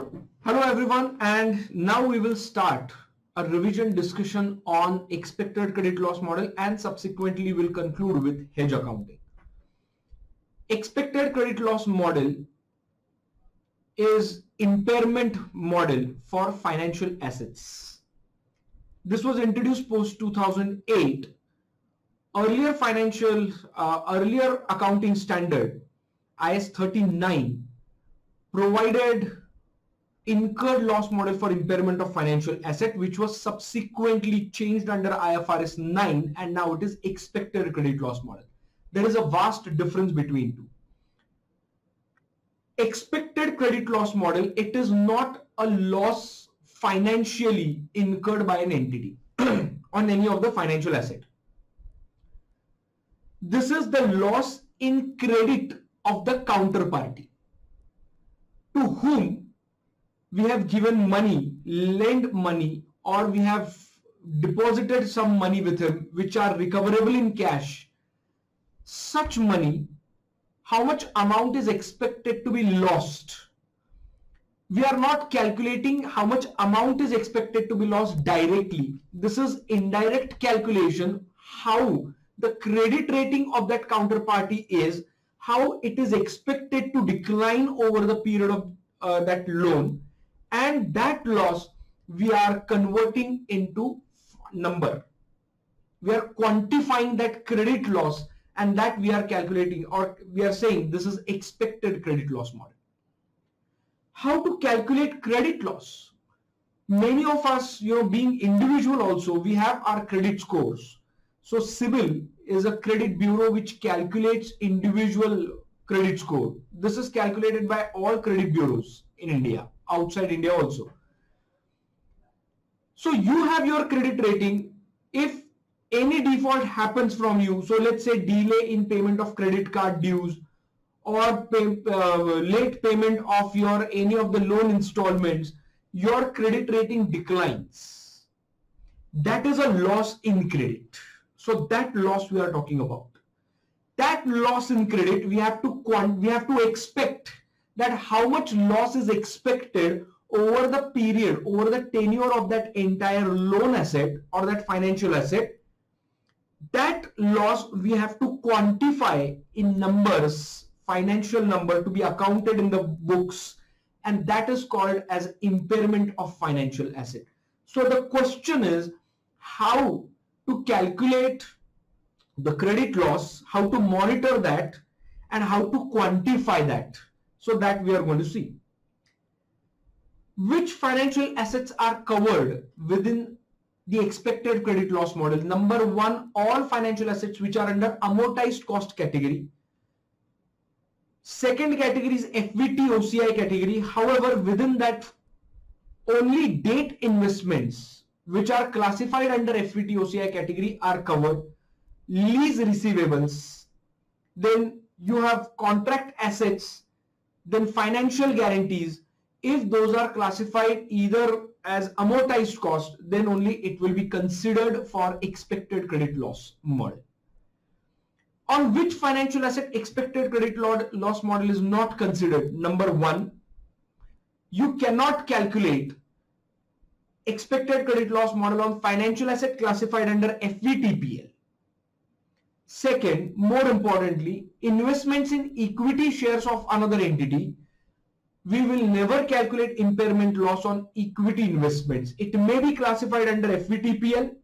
Hello everyone, and now we will start a revision discussion on expected credit loss model and subsequently will conclude with hedge accounting. Expected credit loss model is impairment model for financial assets. This was introduced post 2008. Earlier accounting standard IS 39 provided incurred loss model for impairment of financial asset, which was subsequently changed under IFRS 9, and now it is expected credit loss model. There is a vast difference between two. Expected credit loss model, it is not a loss financially incurred by an entity on any of the financial asset. This is the loss in credit of the counterparty to whom we have given money, lent money, or we have deposited some money with him which are recoverable in cash. Such money, how much amount is expected to be lost? We are not calculating how much amount is expected to be lost directly. This is indirect calculation, how the credit rating of that counterparty is, how it is expected to decline over the period of that loan, and that loss we are converting into number. We are quantifying that credit loss, and that we are calculating, or we are saying this is expected credit loss model. How to calculate credit loss? Many of us, being individual also, we have our credit scores. So CIBIL is a credit bureau which calculates individual credit score. This is calculated by all credit bureaus in India, outside India also. So you have your credit rating. If any default happens from you, so let's say delay in payment of credit card dues, or late payment of any of the loan installments, your credit rating declines. That is a loss in credit. So that loss we are talking about. That loss in credit, we have to expect that how much loss is expected over the period, over the tenure of that entire loan asset or that financial asset. That loss we have to quantify in numbers, financial number, to be accounted in the books, and that is called as impairment of financial asset. So the question is how to calculate the credit loss, how to monitor that, and how to quantify that. So that we are going to see. Which financial assets are covered within the expected credit loss model? Number one, all financial assets which are under amortized cost category. Second category is FVT OCI category. However, within that, only debt investments which are classified under FVT OCI category are covered. Lease receivables, then you have contract assets, then financial guarantees. If those are classified either as amortized cost, then only it will be considered for expected credit loss model. On which financial asset expected credit loss model is not considered? Number one, you cannot calculate expected credit loss model on financial asset classified under FVTPL. Second, more importantly, investments in equity shares of another entity. We will never calculate impairment loss on equity investments. It may be classified under FVTPL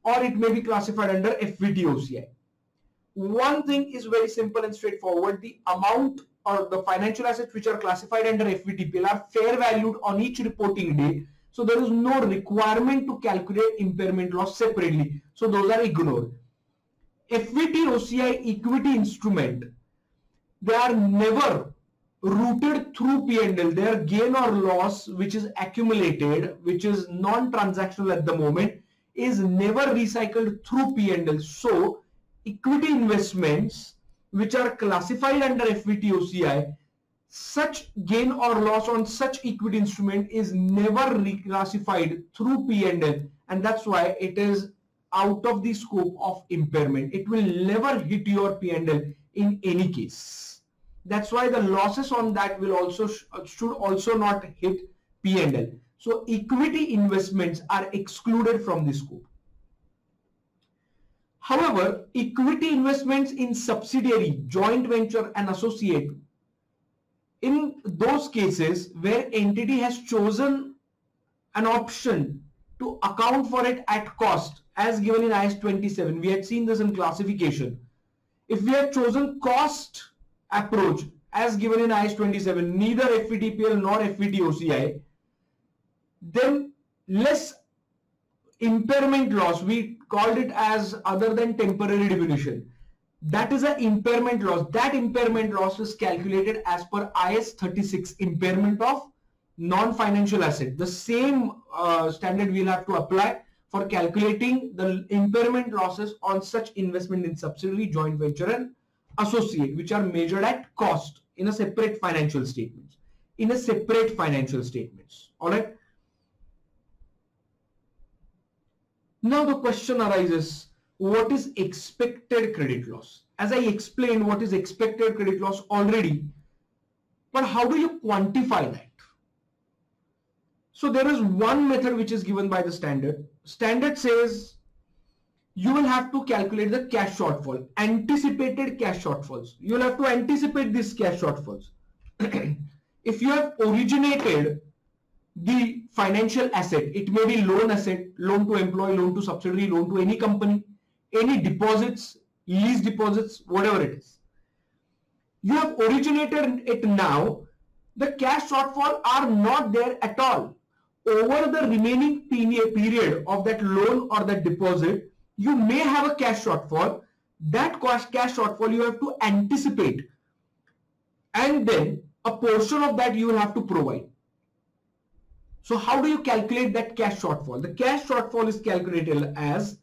or it may be classified under FVTOCI. One thing is very simple and straightforward. The amount or the financial assets which are classified under FVTPL are fair valued on each reporting day. So there is no requirement to calculate impairment loss separately. So those are ignored. FVT OCI equity instrument, they are never routed through P&L. Their gain or loss which is accumulated, which is non-transactional at the moment, is never recycled through P&L. So equity investments which are classified under FVT OCI, such gain or loss on such equity instrument is never reclassified through P&L, and that's why it is out of the scope of impairment. It will never hit your P&L in any case. That's why the losses on that will also should also not hit P&L. So equity investments are excluded from this scope. However, equity investments in subsidiary, joint venture and associate, in those cases where entity has chosen an option to account for it at cost as given in IAS 27, we had seen this in classification. If we have chosen cost approach as given in IAS 27, neither FVTPL nor FVTOCI, then less impairment loss, we called it as other than temporary diminution. That is an impairment loss. That impairment loss is calculated as per IAS 36, impairment of non-financial asset. The same standard we'll have to apply for calculating the impairment losses on such investment in subsidiary, joint venture and associate, which are measured at cost in a separate financial statements. All right. Now the question arises, what is expected credit loss? As I explained what is expected credit loss already, but how do you quantify that? So there is one method which is given by the standard. Standard says you will have to calculate the cash shortfall, anticipated cash shortfalls. You will have to anticipate these cash shortfalls. If you have originated the financial asset, it may be loan asset, loan to employee, loan to subsidiary, loan to any company, any deposits, lease deposits, whatever it is. You have originated it now, the cash shortfall are not there at all. Over the remaining period of that loan or that deposit, you may have a cash shortfall. That cash shortfall you have to anticipate, and then a portion of that you will have to provide. So how do you calculate that cash shortfall? The cash shortfall is calculated as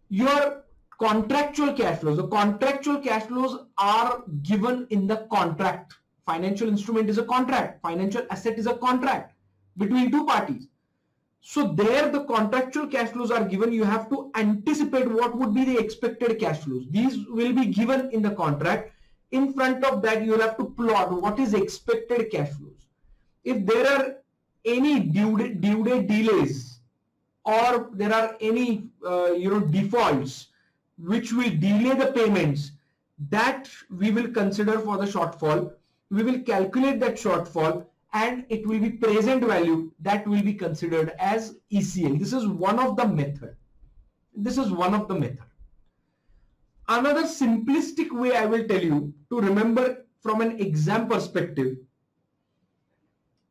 your contractual cash flows. The contractual cash flows are given in the contract. Financial instrument is a contract. Financial asset is a contract between two parties. So there the contractual cash flows are given. You have to anticipate what would be the expected cash flows. These will be given in the contract. In front of that, you will have to plot what is expected cash flows. If there are any due date delays, or there are any defaults which will delay the payments, that we will consider for the shortfall. We will calculate that shortfall and it will be present value that will be considered as ECL. This is one of the method. Another simplistic way I will tell you to remember from an exam perspective,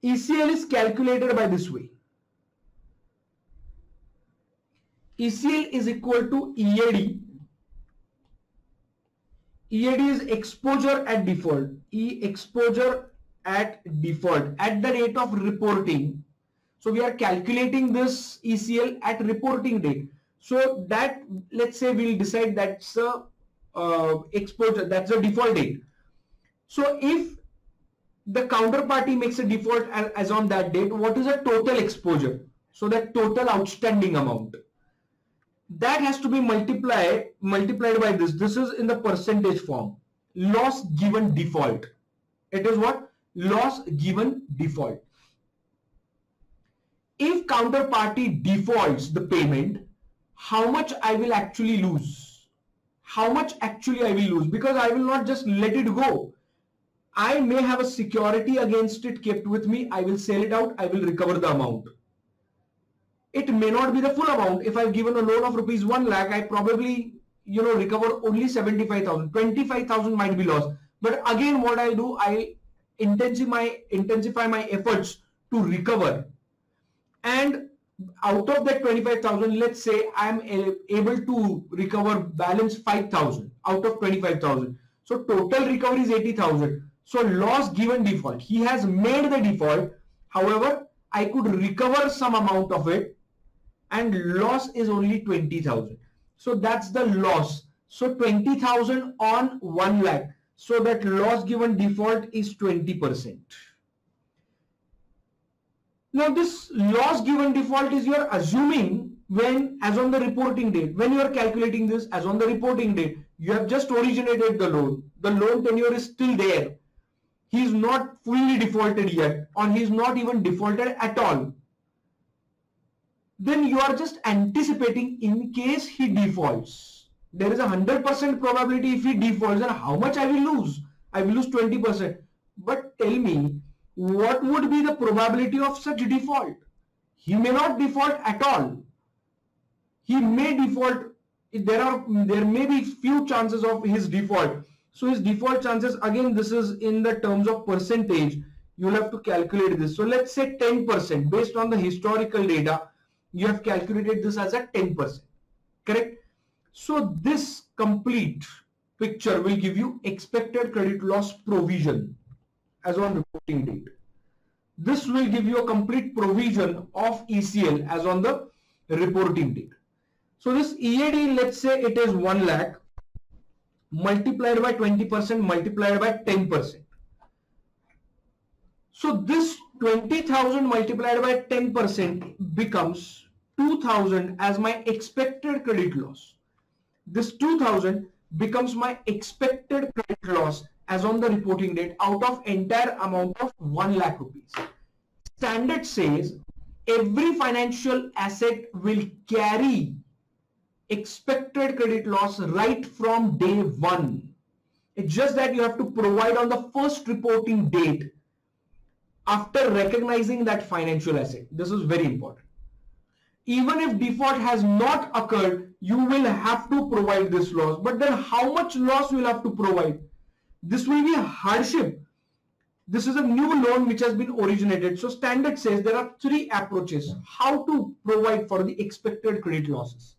ECL is calculated by this way. ECL is equal to EAD. EAD is exposure at default. Exposure at default at the rate of reporting. So we are calculating this ECL at reporting date. So that, let's say we'll decide that's a exposure, that's a default date. So if the counterparty makes a default as on that date, what is the total exposure? So that total outstanding amount, that has to be multiplied by this. This is in the percentage form. Loss given default. It is what? Loss given default. If counterparty defaults the payment, how much I will actually lose? Because I will not just let it go. I may have a security against it kept with me. I will sell it out. I will recover the amount. It may not be the full amount. If I've given a loan of rupees 1 lakh, I probably, recover only 75,000. 25,000 might be lost. But again, what I do, I intensify my efforts to recover. And out of that 25,000, let's say I'm able to recover balance 5,000 out of 25,000. So total recovery is 80,000. So loss given default. He has made the default. However, I could recover some amount of it, and loss is only 20,000. So that's the loss. So 20,000 on 1 lakh. So that loss given default is 20%. Now this loss given default is you're assuming when, as on the reporting date, when you are calculating this as on the reporting date, you have just originated the loan tenure is still there, he is not fully defaulted yet, or he is not even defaulted at all, then you are just anticipating in case he defaults. There is a 100% probability if he defaults, then how much I will lose? I will lose 20%. But tell me, what would be the probability of such default? He may not default at all. He may default. There may be few chances of his default. So his default chances, again, this is in the terms of percentage. You will have to calculate this. So let's say 10% based on the historical data. You have calculated this as a 10%. Correct? So this complete picture will give you expected credit loss provision as on reporting date. This will give you a complete provision of ECL as on the reporting date. So this EAD, let's say it is 1 lakh multiplied by 20% multiplied by 10%. So this 20,000 multiplied by 10% becomes 2,000 as my expected credit loss. This 2,000 becomes my expected credit loss as on the reporting date out of entire amount of 1 lakh rupees. Standard says every financial asset will carry expected credit loss right from day one. It's just that you have to provide on the first reporting date after recognizing that financial asset. This is very important. Even if default has not occurred, you will have to provide this loss. But then how much loss will have to provide? This will be a hardship. This is a new loan which has been originated. So standard says there are 3 approaches how to provide for the expected credit losses.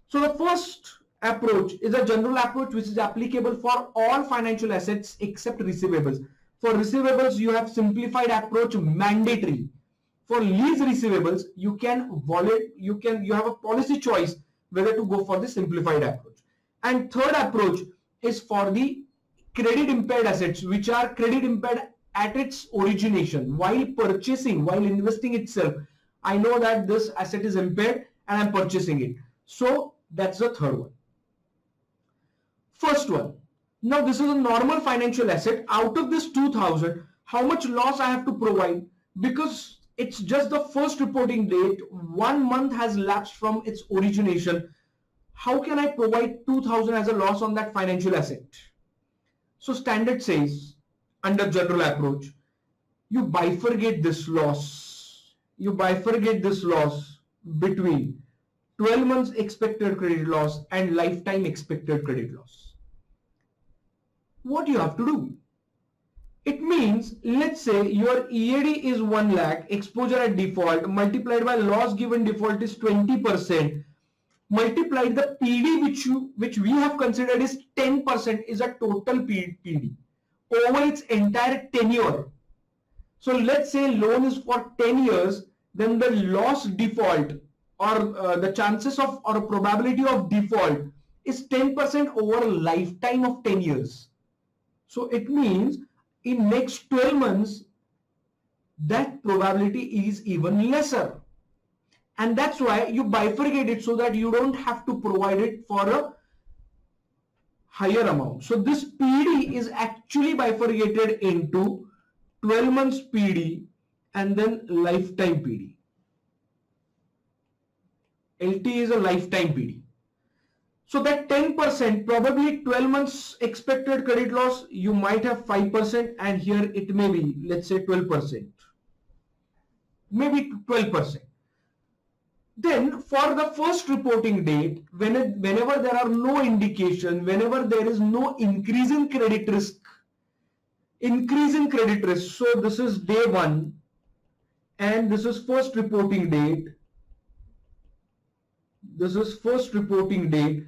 So the first approach is a general approach which is applicable for all financial assets except receivables. For receivables, you have simplified approach mandatory. For lease receivables, you have a policy choice whether to go for the simplified approach. And third approach is for the credit impaired assets, which are credit impaired at its origination, while purchasing, while investing itself. I know that this asset is impaired and I'm purchasing it. So that's the third one. First one. Now this is a normal financial asset. Out of this 2,000, how much loss I have to provide? Because it's just the first reporting date, 1 month has lapsed from its origination. How can I provide 2,000 as a loss on that financial asset? So standard says, under general approach, you bifurcate this loss. You bifurcate this loss between 12 months expected credit loss and lifetime expected credit loss. What you have to do? It means, let's say your EAD is 1 lakh, exposure at default, multiplied by loss given default is 20%, multiplied the PD which we have considered is 10% is a total PD over its entire tenure. So let's say loan is for 10 years, then the loss default or the chances of or probability of default is 10% over a lifetime of 10 years. So it means in next 12 months, that probability is even lesser. And that's why you bifurcate it so that you don't have to provide it for a higher amount. So this PD is actually bifurcated into 12 months PD and then lifetime PD. LT is a lifetime PD. So that 10%, probably 12 months expected credit loss, you might have 5% and here it may be, let's say 12%. Maybe 12%. Then for the first reporting date, whenever there are no indication, whenever there is no increase in credit risk, so this is day 1 and this is first reporting date. This is first reporting date.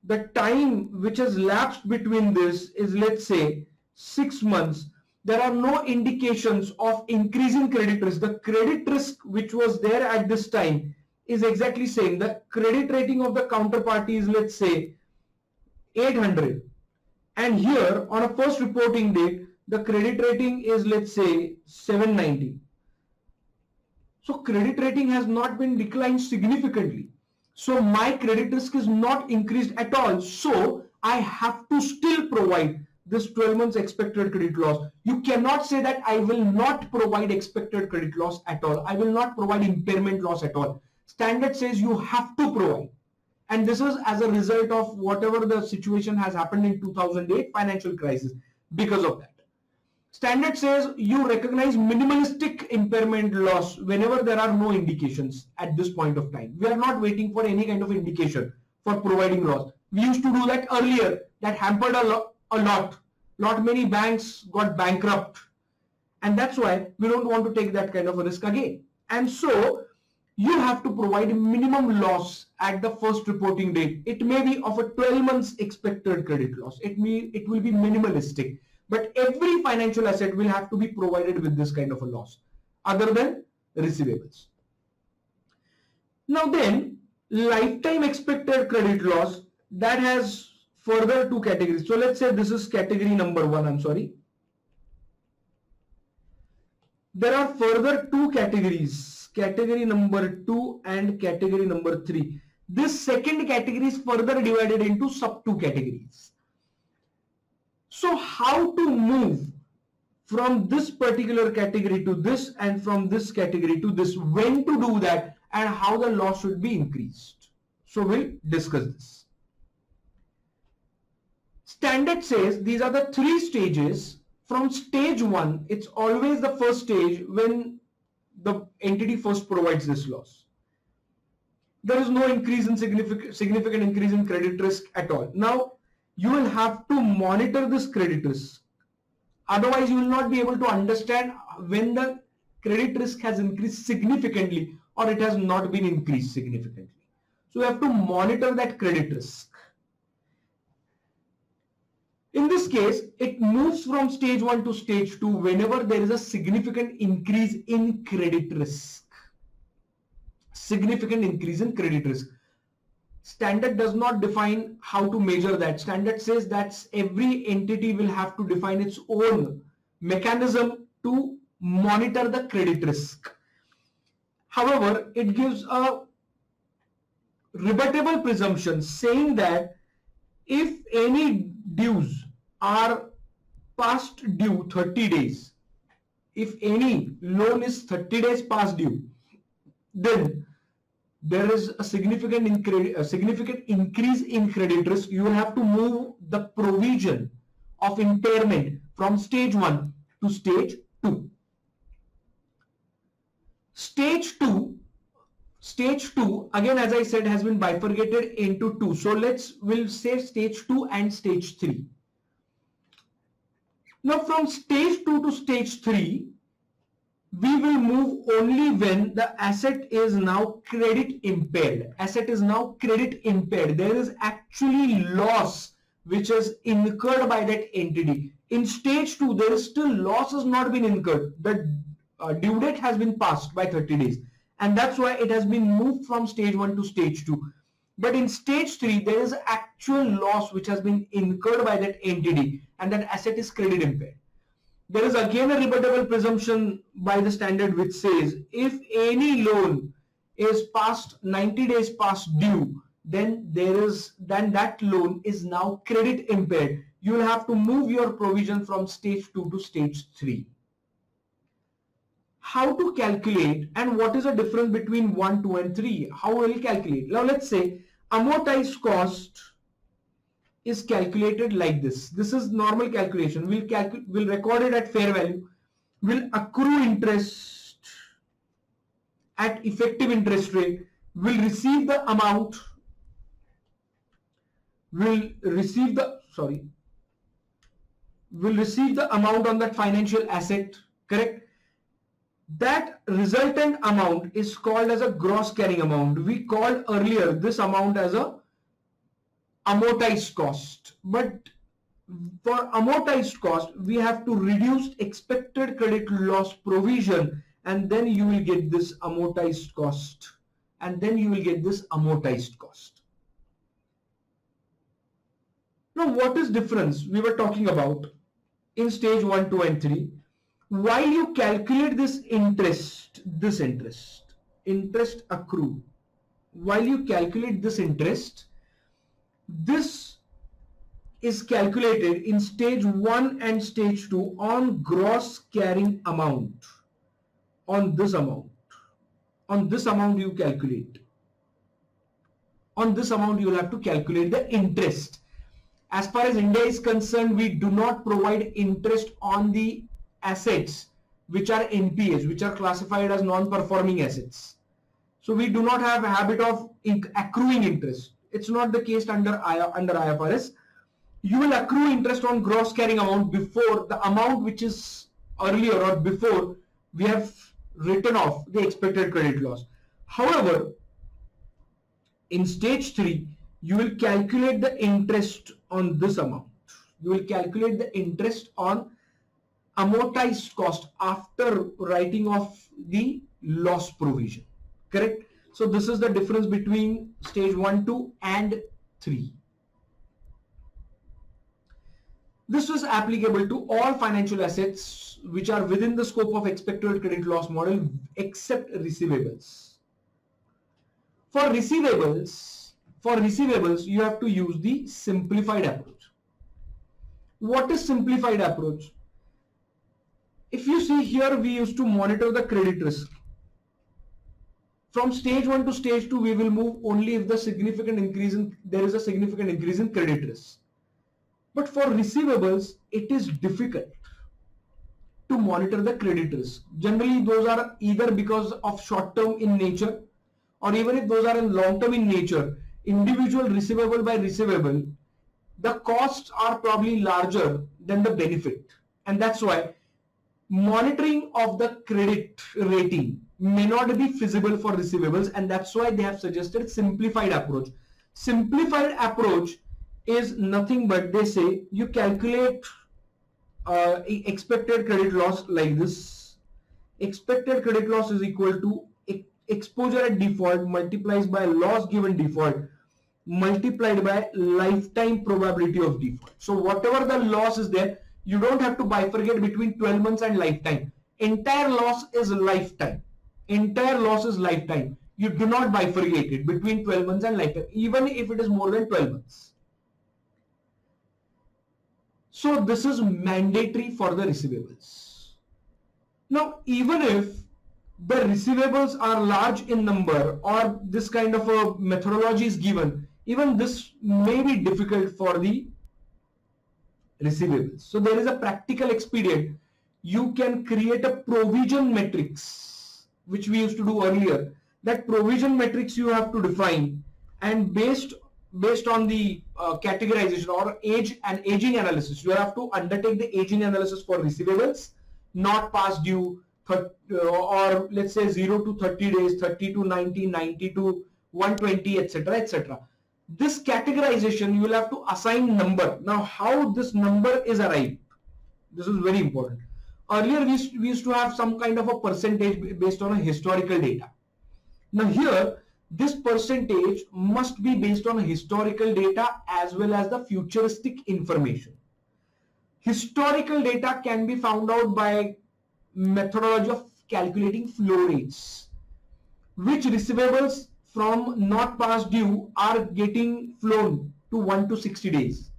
The time which has lapsed between this is, let's say, 6 months. There are no indications of increasing credit risk. The credit risk which was there at this time is exactly same. The credit rating of the counterparty is, let's say, 800. And here on a first reporting date, the credit rating is, let's say, 790. So credit rating has not been declined significantly. So my credit risk is not increased at all. So I have to still provide this 12 months expected credit loss. You cannot say that I will not provide expected credit loss at all. I will not provide impairment loss at all. Standard says you have to provide. And this is as a result of whatever the situation has happened in 2008 financial crisis. Because of that, standard says you recognize minimalistic impairment loss whenever there are no indications at this point of time. We are not waiting for any kind of indication for providing loss. We used to do that earlier. That hampered a lot. Not many banks got bankrupt, and that's why we don't want to take that kind of a risk again. And so you have to provide minimum loss at the first reporting date. It may be of a 12 months expected credit loss. It will be minimalistic, but every financial asset will have to be provided with this kind of a loss other than receivables. Now then, lifetime expected credit loss, that has further two categories. So let's say this is category number 1. I'm sorry. There are further two categories, category number 2 and category number 3. This second category is further divided into sub 2 categories. So how to move from this particular category to this and from this category to this, when to do that, and how the loss should be increased. So we'll discuss this. Standard says these are the 3 stages. From stage 1, it's always the first stage when the entity first provides this loss. There is no increase in significant increase in credit risk at all. Now you will have to monitor this credit risk. Otherwise, you will not be able to understand when the credit risk has increased significantly or it has not been increased significantly. So you have to monitor that credit risk. In this case, it moves from stage 1 to stage 2 whenever there is a significant increase in credit risk. Significant increase in credit risk. Standard does not define how to measure that. Standard says that every entity will have to define its own mechanism to monitor the credit risk. However, it gives a rebuttable presumption saying that if any dues are past due 30 days, if any loan is 30 days past due, then there is a significant increase in credit risk. You will have to move the provision of impairment from stage 1 to stage 2. Stage 2 again, as I said, has been bifurcated into 2. So we'll say stage 2 and stage 3. Now from stage 2 to stage 3, we will move only when the asset is now credit impaired. Asset is now credit impaired. There is actually loss which is incurred by that entity. In stage 2, there is still loss has not been incurred. The due date has been passed by 30 days. And that's why it has been moved from stage 1 to stage 2. But in stage 3, there is actual loss which has been incurred by that entity and that asset is credit impaired. There is again a rebuttable presumption by the standard which says if any loan is past 90 days past due, then that loan is now credit impaired. You will have to move your provision from stage 2 to stage 3. How to calculate and what is the difference between 1, 2 and 3? How will we calculate? Now let's say amortized cost is calculated like this. This is normal calculation. We'll record it at fair value. We'll accrue interest at effective interest rate. We'll receive the amount. We'll receive the amount on that financial asset, correct? That resultant amount is called as a gross carrying amount. We called earlier this amount as a amortized cost. But for amortized cost, we have to reduce expected credit loss provision, and then you will get this amortized cost. Now, what is difference we were talking about in stage 1, 2 and 3? while you calculate this interest accrue, while you calculate this interest, this is calculated in stage 1 and stage 2 on gross carrying amount. On this amount you calculate. On this amount you will have to calculate the interest. As far as India is concerned, we do not provide interest on the assets which are NPAs, which are classified as non-performing assets. So we do not have a habit of accruing interest. It's not the case under IFRS. You will accrue interest on gross carrying amount before the amount which is earlier or before we have written off the expected credit loss. However, in stage 3, you will calculate the interest on this amount. You will calculate the interest on amortized cost after writing off the loss provision. Correct? So this is the difference between stage 1, 2 and 3. This was applicable to all financial assets which are within the scope of expected credit loss model except receivables. For receivables, you have to use the simplified approach. What is simplified approach? If you see here, we used to monitor the credit risk. From stage 1 to stage 2, we will move only if there is a significant increase in credit risk. But for receivables, it is difficult to monitor the credit risk. Generally, those are either because of short term in nature, or even if those are in long term in nature, individual receivable by receivable, the costs are probably larger than the benefit. And that's why monitoring of the credit rating may not be feasible for receivables, and that's why they have suggested simplified approach. Simplified approach is nothing but, they say, you calculate expected credit loss like this. Expected credit loss is equal to exposure at default multiplies by loss given default multiplied by lifetime probability of default. So whatever the loss is there, you don't have to bifurcate between 12 months and lifetime. Entire loss is lifetime. Entire loss is lifetime. You do not bifurcate it between 12 months and lifetime, even if it is more than 12 months. So this is mandatory for the receivables. Now, even if the receivables are large in number or this kind of a methodology is given, even this may be difficult for the receivables. So there is a practical expedient. You can create a provision matrix, which we used to do earlier. That provision matrix you have to define, and based on the categorization or age and aging analysis, you have to undertake the aging analysis for receivables, not past due, or let's say 0 to 30 days, 30 to 90, 90 to 120, etc., etc. This categorization, you will have to assign number. Now, how this number is arrived? This is very important. Earlier, we used to have some kind of a percentage based on a historical data. Now here, this percentage must be based on historical data as well as the futuristic information. Historical data can be found out by methodology of calculating flow rates. Which receivables from not past due are getting flown to 1 to 60 days?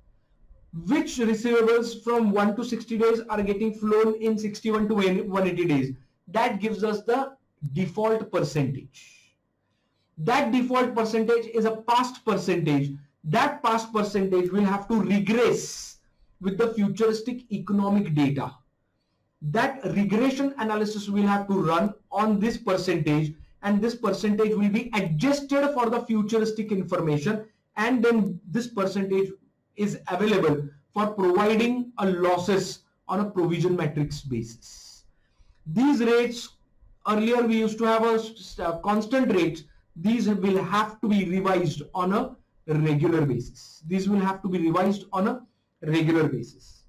Which receivables from 1 to 60 days are getting flown in 61 to 180 days? That gives us the default percentage. That default percentage is a past percentage. That past percentage will have to regress with the futuristic economic data. That regression analysis will have to run on this percentage, and this percentage will be adjusted for the futuristic information, and then this percentage is available for providing a losses on a provision matrix basis. These rates, earlier we used to have a constant rates. These will have to be revised on a regular basis. These will have to be revised on a regular basis.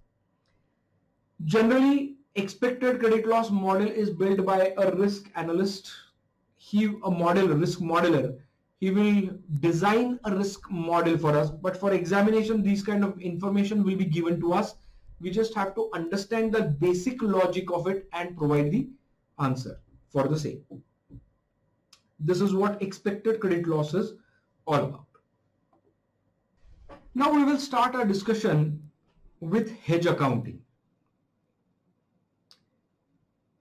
Generally, expected credit loss model is built by a risk analyst. Risk modeler. He will design a risk model for us, but for examination, these kind of information will be given to us We just have to understand the basic logic of it and provide the answer for the same. This is what expected credit loss is all about. Now we will start our discussion with hedge accounting.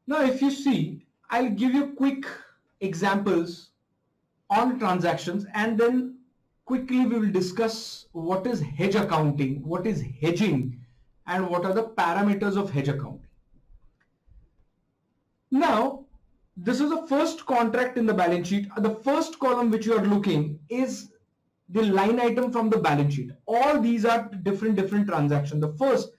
Now if you see, I'll give you quick examples on transactions, and then quickly we will discuss what is hedge accounting, what is hedging, and what are the parameters of hedge accounting. Now, this is the first contract in the balance sheet. The first column which you are looking is the line item from the balance sheet. All these are different transactions. The first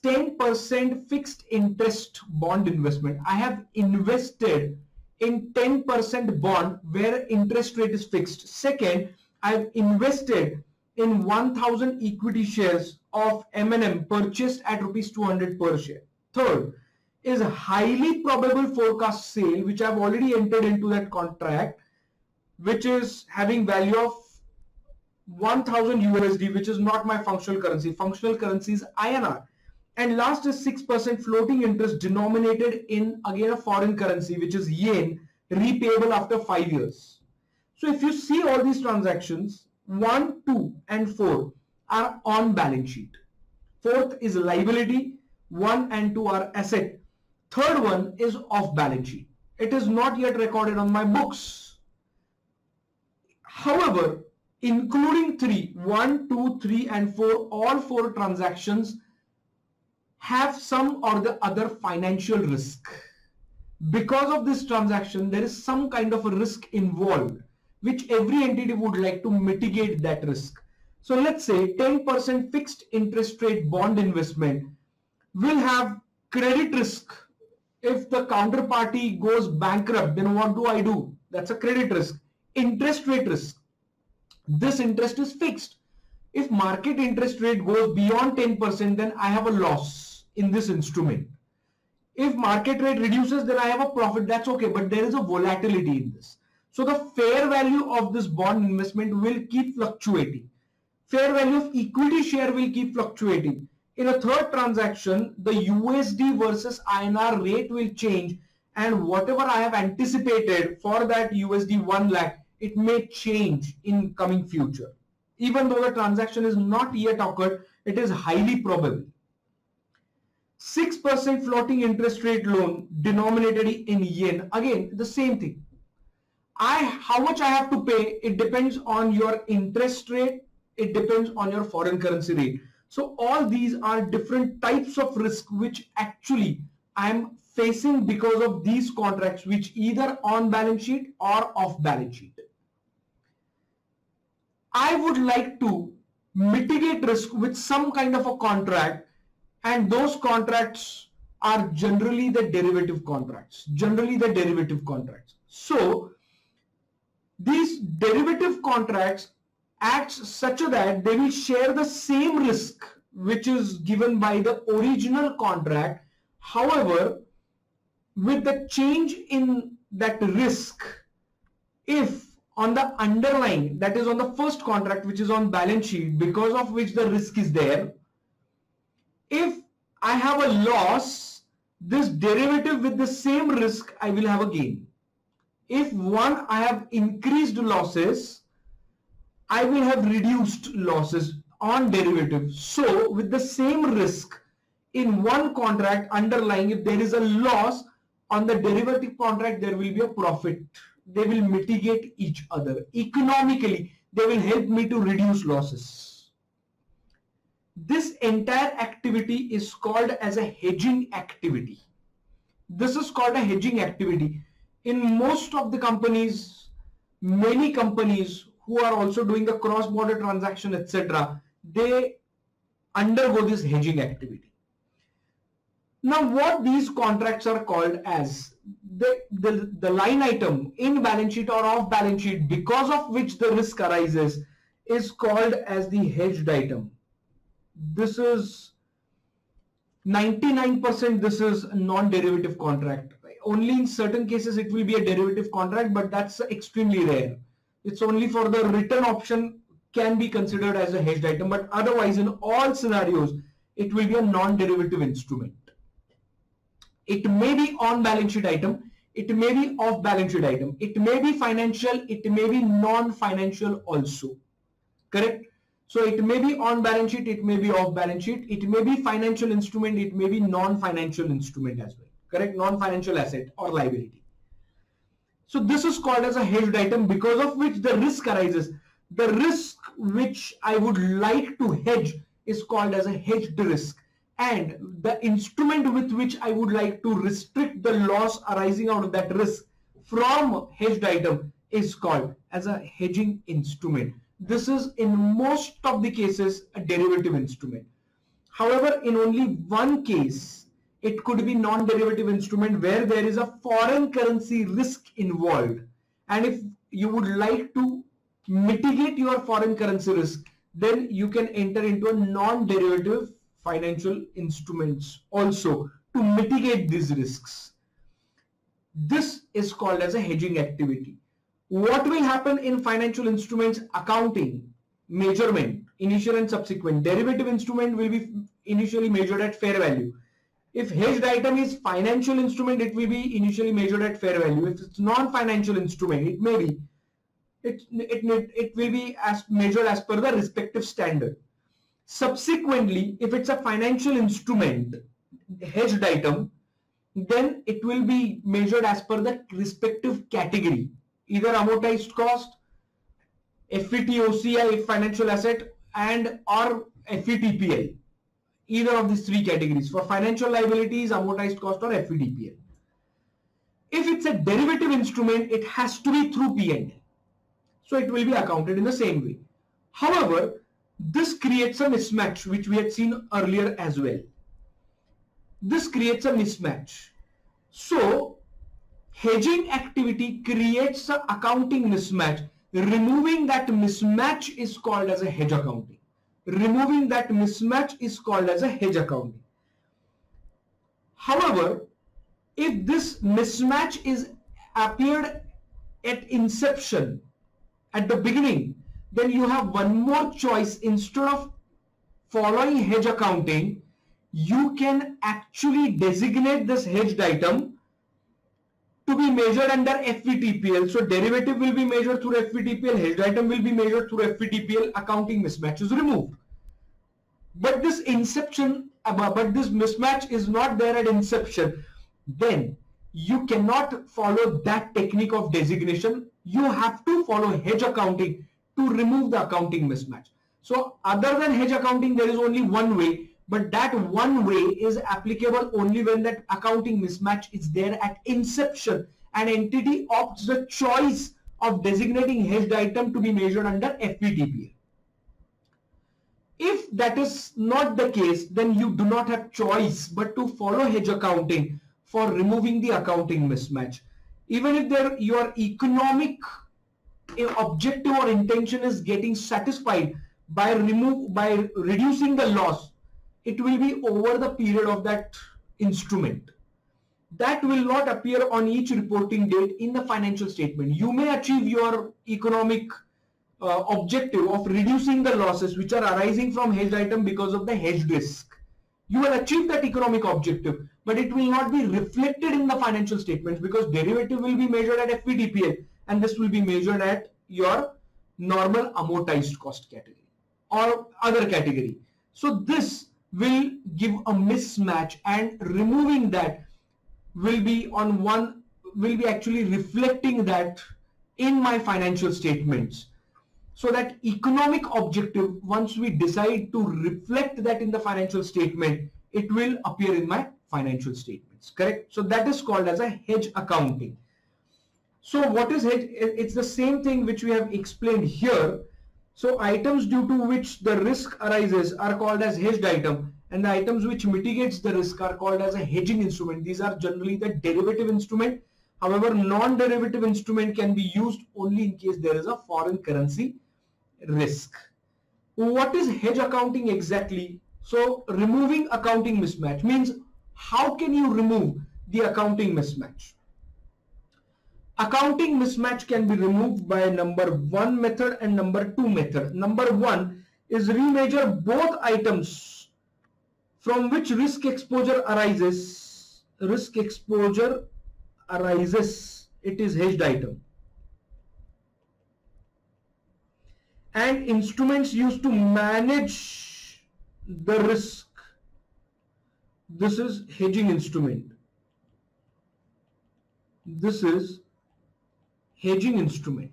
10% fixed interest bond investment. I have invested in 10% bond where interest rate is fixed. Second, I've invested in 1000 equity shares of M&M purchased at rupees 200 per share. Third is a highly probable forecast sale, which I've already entered into that contract, which is having value of 1000 USD, which is not my functional currency. Functional currency is INR. And last is 6% floating interest denominated in again a foreign currency, which is yen, repayable after 5 years. So if you see all these transactions, 1, 2 and 4 are on balance sheet. Fourth is liability, 1 and 2 are asset. Third one is off balance sheet. It is not yet recorded on my books. However, including 3, 1, 2, 3 and 4, all 4 transactions have some or the other financial risk. Because of this transaction, there is some kind of a risk involved, which every entity would like to mitigate that risk. So let's say 10% fixed interest rate bond investment will have credit risk. If the counterparty goes bankrupt, then what do? That's a credit risk. Interest rate risk. This interest is fixed. If market interest rate goes beyond 10%, then I have a loss in this instrument. If market rate reduces, then I have a profit. That's okay, but there is a volatility in this. So the fair value of this bond investment will keep fluctuating. Fair value of equity share will keep fluctuating. In a third transaction, the USD versus INR rate will change, and whatever I have anticipated for that USD 1 lakh, it may change in coming future. Even though the transaction is not yet occurred, it is highly probable. 6% floating interest rate loan denominated in yen. Again, the same thing. How much I have to pay, it depends on your interest rate, it depends on your foreign currency rate. So all these are different types of risk which actually I am facing because of these contracts, which either on balance sheet or off balance sheet. I would like to mitigate risk with some kind of a contract, and those contracts are generally the derivative contracts. So these derivative contracts act such that they will share the same risk which is given by the original contract. However, with the change in that risk, if on the underlying, that is on the first contract which is on balance sheet, because of which the risk is there, if I have a loss, this derivative with the same risk, I will have a gain. If one, I have increased losses, I will have reduced losses on derivative. So with the same risk in one contract underlying, if there is a loss on the derivative contract, there will be a profit. They will mitigate each other. Economically, they will help me to reduce losses. This entire activity is called as a hedging activity. This is called a hedging activity. In most of the companies, many companies who are also doing the cross-border transaction, etc., they undergo this hedging activity. Now, what these contracts are called as, the line item in balance sheet or off balance sheet, because of which the risk arises, is called as the hedged item. This is 99%, this is a non-derivative contract. Only in certain cases it will be a derivative contract, but that's extremely rare. It's only for the written option can be considered as a hedged item, but otherwise in all scenarios it will be a non-derivative instrument. It may be on balance sheet item, it may be off balance sheet item, it may be financial, it may be non-financial also. Correct? So it may be on balance sheet, it may be off balance sheet, it may be financial instrument, it may be non-financial instrument as well. Correct? Non-financial asset or liability. So this is called as a hedged item, because of which the risk arises. The risk which I would like to hedge is called as a hedged risk. And the instrument with which I would like to restrict the loss arising out of that risk from hedged item is called as a hedging instrument. This is in most of the cases a derivative instrument. However, in only one case, it could be non-derivative instrument where there is a foreign currency risk involved. And if you would like to mitigate your foreign currency risk, then you can enter into a non-derivative financial instruments also to mitigate these risks. This is called as a hedging activity. What will happen in financial instruments accounting? Measurement, initial and subsequent. Derivative instrument will be initially measured at fair value. If hedged item is financial instrument, it will be initially measured at fair value. If it's non-financial instrument, it may be it will be measured as per the respective standard. Subsequently, if it's a financial instrument, hedged item, then it will be measured as per the respective category, either amortized cost, FVT OCI financial asset, and or FVTPL. Either of these three categories. For financial liabilities, amortized cost, or FVTPL. If it's a derivative instrument, it has to be through P&L. So it will be accounted in the same way. However, this creates a mismatch, which we had seen earlier as well. This creates a mismatch. So hedging activity creates an accounting mismatch. Removing that mismatch is called as a hedge accounting. Removing that mismatch is called as a hedge accounting. However, if this mismatch is appeared at inception, at the beginning, then you have one more choice. Instead of following hedge accounting, you can actually designate this hedged item to be measured under FVTPL. So derivative will be measured through FVTPL, hedged item will be measured through FVTPL, accounting mismatch is removed. But this mismatch is not there at inception. Then you cannot follow that technique of designation. You have to follow hedge accounting to remove the accounting mismatch. So other than hedge accounting, there is only one way, but that one way is applicable only when that accounting mismatch is there at inception. An entity opts the choice of designating hedged item to be measured under FVTPL. If that is not the case, then you do not have choice but to follow hedge accounting for removing the accounting mismatch. Even if your economic objective or intention is getting satisfied by reducing the loss, it will be over the period of that instrument. That will not appear on each reporting date in the financial statement. You may achieve your economic objective of reducing the losses which are arising from hedged item because of the hedged risk. You will achieve that economic objective, but it will not be reflected in the financial statements because derivative will be measured at FVTPL and this will be measured at your normal amortized cost category or other category. So this will give a mismatch, and removing that will be actually reflecting that in my financial statements. So that economic objective, once we decide to reflect that in the financial statement, it will appear in my financial statements. Correct? So that is called as a hedge accounting. So what is hedge? It's the same thing which we have explained here. So items due to which the risk arises are called as hedged item, and the items which mitigates the risk are called as a hedging instrument. These are generally the derivative instrument. However, non-derivative instrument can be used only in case there is a foreign currency risk. What is hedge accounting exactly? So removing accounting mismatch means, how can you remove the accounting mismatch? Accounting mismatch can be removed by number 1 method and number 2 method. Number 1 is remeasure both items from which risk exposure arises. Risk exposure arises. It is hedged item. And instruments used to manage the risk. This is hedging instrument. This is hedging instrument.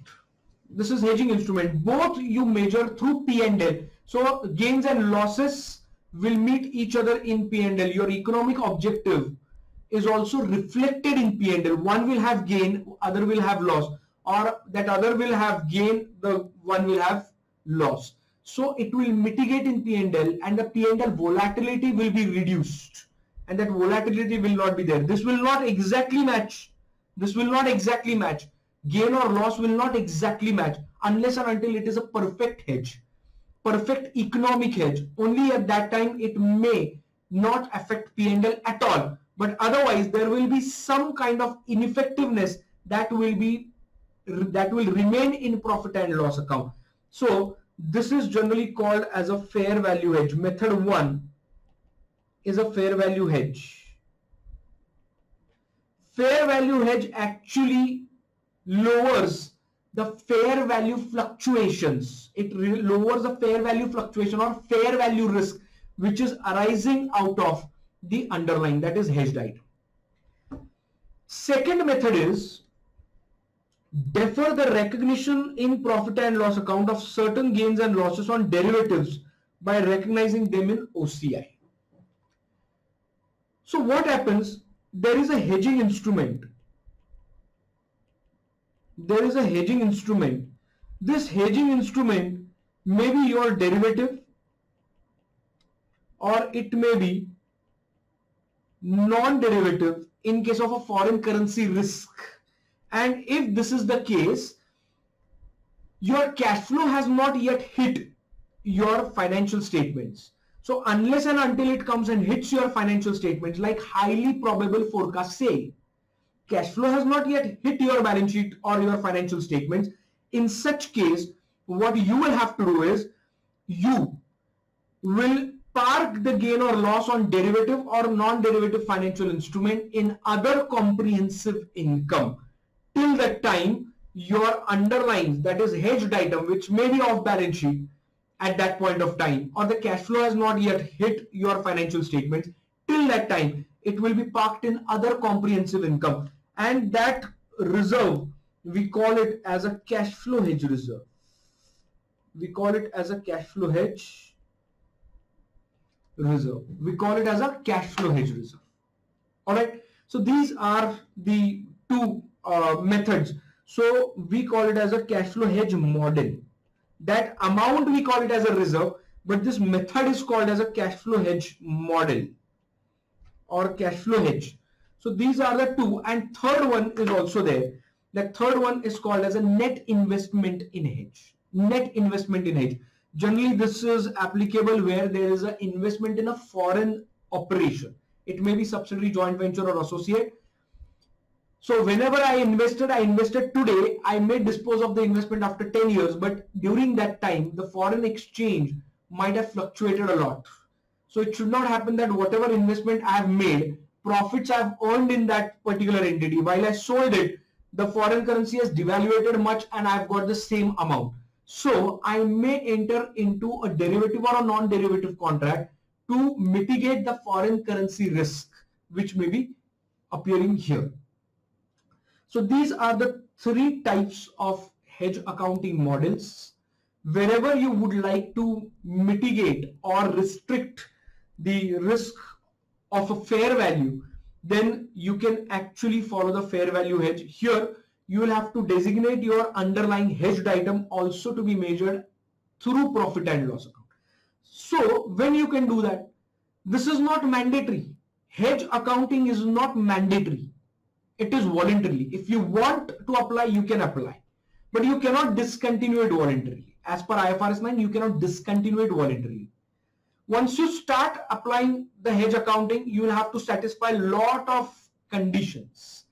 This is hedging instrument. Both you measure through P&L. So gains and losses will meet each other in P&L. Your economic objective is also reflected in P&L. One will have gain, other will have loss, or that other will have gain, the one will have loss. So it will mitigate in P&L, and the P&L volatility will be reduced, and that volatility will not be there. This will not exactly match. This will not exactly match. Gain or loss will not exactly match unless and until it is a perfect hedge, perfect economic hedge. Only at that time it may not affect P&L at all, but otherwise there will be some kind of ineffectiveness that will remain in profit and loss account. So this is generally called as a fair value hedge. Method 1 is a fair value hedge. Fair value hedge actually lowers the fair value fluctuations. It lowers the fair value fluctuation or fair value risk which is arising out of the underlying, that is hedged item. Second method is defer the recognition in profit and loss account of certain gains and losses on derivatives by recognizing them in OCI. So what happens? There is a hedging instrument. There is a hedging instrument. This hedging instrument may be your derivative, or it may be non-derivative in case of a foreign currency risk. And if this is the case, your cash flow has not yet hit your financial statements. So unless and until it comes and hits your financial statements, like highly probable forecast say, cash flow has not yet hit your balance sheet or your financial statements. In such case, what you will have to do is you will park the gain or loss on derivative or non-derivative financial instrument in other comprehensive income till the time your underlying, that is hedged item, which may be off balance sheet at that point of time, or the cash flow has not yet hit your financial statements, till that time it will be parked in other comprehensive income, and that reserve we call it as a cash flow hedge reserve. We call it as a cash flow hedge reserve. We call it as a cash flow hedge reserve. All right. So these are the two methods. So we call it as a cash flow hedge model. That amount we call it as a reserve, but this method is called as a cash flow hedge model or cash flow hedge. So these are the two, and third one is also there. The third one is called as a net investment in hedge. Net investment in hedge. Generally, this is applicable where there is an investment in a foreign operation. It may be subsidiary, joint venture, or associate. So whenever I invested today, I may dispose of the investment after 10 years, but during that time, the foreign exchange might have fluctuated a lot. So it should not happen that whatever investment I have made, profits I have earned in that particular entity, while I sold it, the foreign currency has devaluated much and I've got the same amount. So I may enter into a derivative or a non-derivative contract to mitigate the foreign currency risk, which may be appearing here. So these are the three types of hedge accounting models. Wherever you would like to mitigate or restrict the risk of a fair value, then you can actually follow the fair value hedge. Here, you will have to designate your underlying hedged item also to be measured through profit and loss account. So when you can do that, this is not mandatory. Hedge accounting is not mandatory. It is voluntarily. If you want to apply, you can apply, but you cannot discontinue it voluntarily. As per IFRS 9, you cannot discontinue it voluntarily. Once you start applying the hedge accounting, you will have to satisfy a lot of conditions.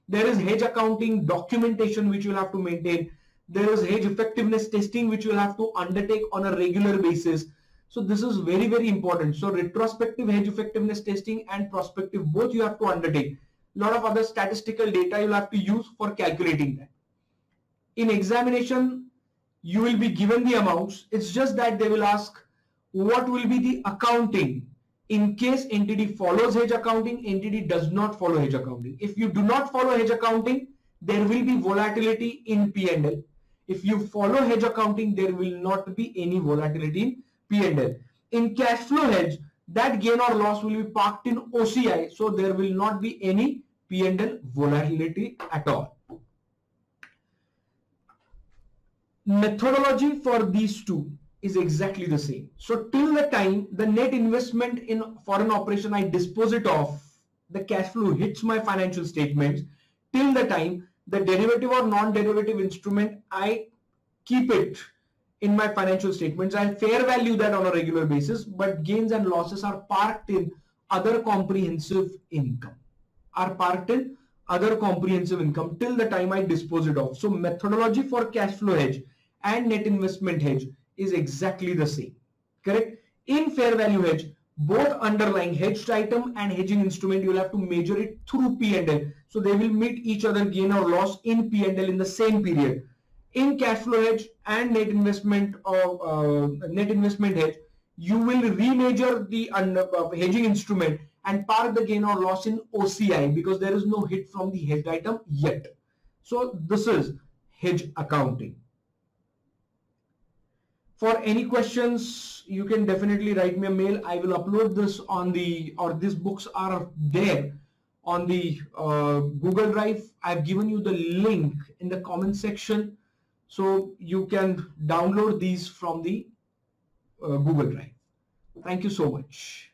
There is hedge accounting documentation which you will have to maintain. There is hedge effectiveness testing which you will have to undertake on a regular basis. So this is very, very important. So retrospective hedge effectiveness testing and prospective, both you have to undertake. A lot of other statistical data you'll have to use for calculating that. In examination, you will be given the amounts. It's just that they will ask what will be the accounting in case entity follows hedge accounting, entity does not follow hedge accounting. If you do not follow hedge accounting, there will be volatility in P&L. If you follow hedge accounting, there will not be any volatility in P&L. In cash flow hedge, that gain or loss will be parked in OCI, so there will not be any P&L volatility at all. Methodology for these two is exactly the same. So till the time the net investment in foreign operation I dispose it off, the cash flow hits my financial statements. Till the time the derivative or non-derivative instrument, I keep it in my financial statements. I fair value that on a regular basis, but gains and losses are parked in other comprehensive income. Till the time I dispose it off. So methodology for cash flow hedge and net investment hedge is exactly the same. Correct? In fair value hedge, both underlying hedged item and hedging instrument, you will have to measure it through P&L. So they will meet each other gain or loss in P&L in the same period. In cash flow hedge and net investment hedge, you will remeasure the hedging instrument and park the gain or loss in OCI because there is no hit from the hedged item yet. So this is hedge accounting. For any questions, you can definitely write me a mail. I will upload this on the, or these books are there on the Google Drive. I've given you the link in the comment section, so you can download these from the Google Drive. Thank you so much.